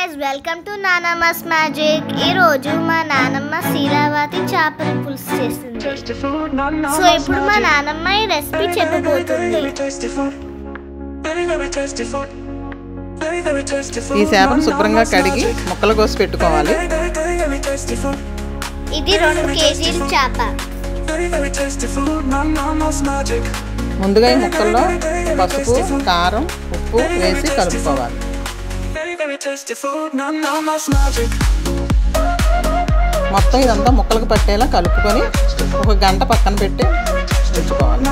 guys, welcome to Nanamas Magic. ఈ రోజు మా నానమ్మ శీలావతి చేపల పులుసు చేస్తుంది. సో ఇప్పుడు మా నానమ్మ ఈ రెసిపీ చెప్పబోతుంది. ఈ చేపను శుభ్రంగా కడిగి ముక్కలు కోసి పెట్టుకోవాలి. ఇది 2 కేజీల చేప. ముందుగా ఈ ముక్కల్లో పసుపు, కారం, ఉప్పు వేసి కలుపుకోవాలి. మొత్తం ఇదంతా ముక్కలకు పట్టేలా కలుపుకొని 1 గంట పక్కన పెట్టి ఉంచుకోవాలి.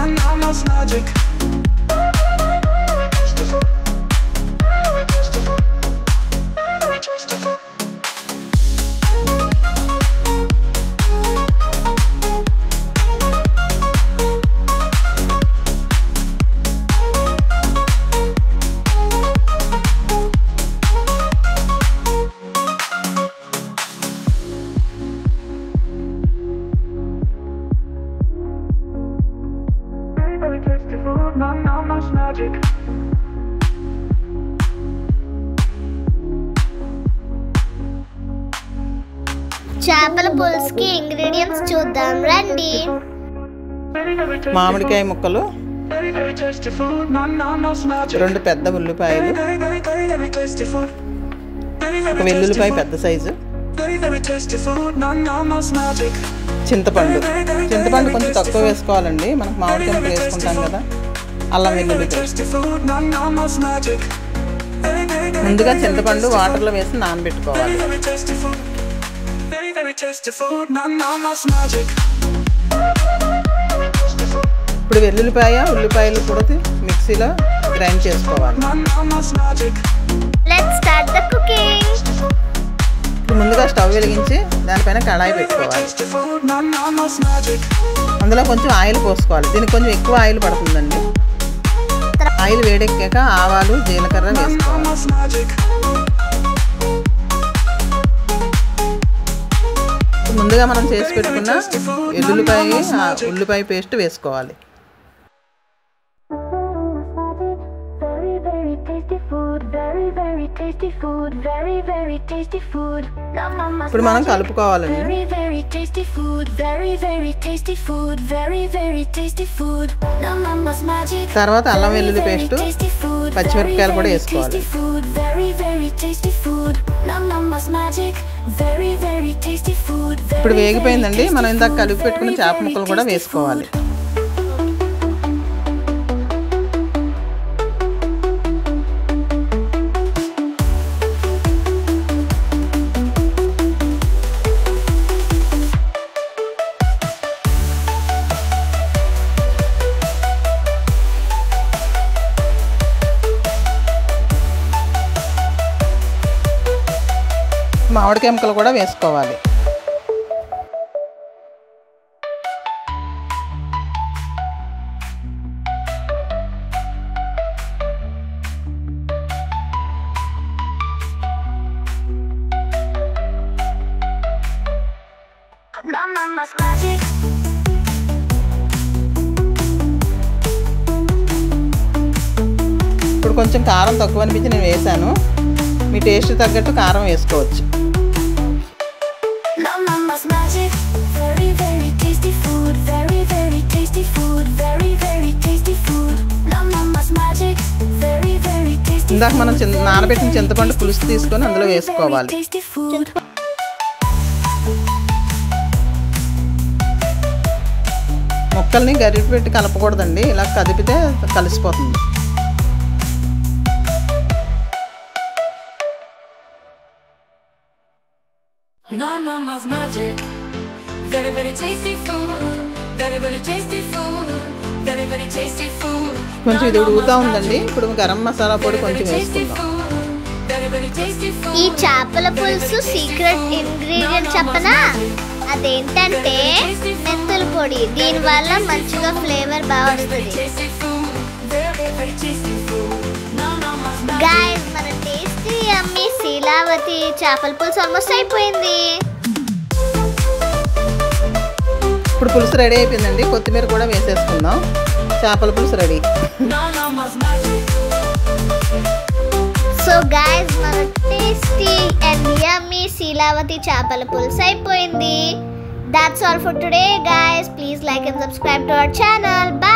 చేపల పులుసుకి ఇంగ్రీడియంట్స్ చూద్దాం రండి. మామిడికాయ ముక్కలు, 2 పెద్ద ఉల్లిపాయలు, 1 వెల్లుల్లిపాయ పెద్ద సైజు, చింతపండు కొంచెం తక్కువ వేసుకోవాలండి, మనకు మామిడికాయ ముక్కలు వేసుకుంటాం కదా. అల్లం వెల్లుల్లి పేస్ట్. ముందుగా చింతపండు వాటర్లో వేసి నానబెట్టుకోవాలి. ఇప్పుడు వెల్లుల్లిపాయ, ఉల్లిపాయలు కూడా మిక్సీలో గ్రైండ్ చేసుకోవాలి. Let's start the cooking. ఇప్పుడు ముందుగా స్టవ్ వెలిగించి దానిపైన కడాయి పెట్టుకోవాలి. అందులో కొంచెం ఆయిల్ పోసుకోవాలి. దీనికి కొంచెం ఎక్కువ ఆయిల్ పడుతుందండి. ఆయిల్ వేడెక్కాక ఆవాలు, జీలకర్ర వేసుకోవాలి. ముందుగా మనం చేసి పెట్టుకున్న ఉల్లిపాయ పేస్ట్ వేసుకోవాలి. ఇప్పుడు మనం కలుపుకోవాలండి. తర్వాత అల్లం వెల్లుల్లి పేస్ట్, పచ్చిమిరపకాయలు కూడా వేసుకోవాలి. ఇప్పుడు వేగిపోయిందండి. మనం ఇందాక కలిపి పెట్టుకున్న చేప ముక్కలు కూడా వేసుకోవాలి. మామిడికాయ ముక్కలు కూడా వేసుకోవాలి. ఇప్పుడు కొంచెం కారం తక్కువ అనిపించి నేను వేసాను. మీ టేస్ట్ తగ్గట్టు కారం వేసుకోవచ్చు. ఇందాక మనం నానబెట్టిన చింతపండు పులుసు తీసుకొని అందులో వేసుకోవాలి. ముక్కల్ని గరిటె పెట్టి కలపకూడదండి, ఇలా కదిపితే కలిసిపోతుంది. Nanamas magic, very very tasty food, very very tasty food, very very tasty food. కొంచెం ఇది ఉడుకుతా ఉందండి. ఇప్పుడు గరం మసాలా పొడి కొంచెం వేసుకుందాం. ఈ చేపల పులుసు సీక్రెట్ ఇంగ్రీడియంట్ చెప్పనా? అదేంటంటే మెంతుల పొడి. దీనివల్ల మంచిగా ఫ్లేవర్ బాగా వస్తుంది. గైస్, మన టేస్టీ యమ్మీ శీలావతి చేపల పులుసు ఆల్మోస్ట్ అయిపోయింది. ఇప్పుడు పులుసు రెడీ అయిపోయిందండి. కొత్తిమీర కూడా వేసేసుకుందాం. చేపల పులుసు రెడీ. సో గైస్, మన టేస్టీ శీలావతి చేపల పులుసు అయిపోయింది. That's all for today guys. Please like and subscribe to our channel. Bye.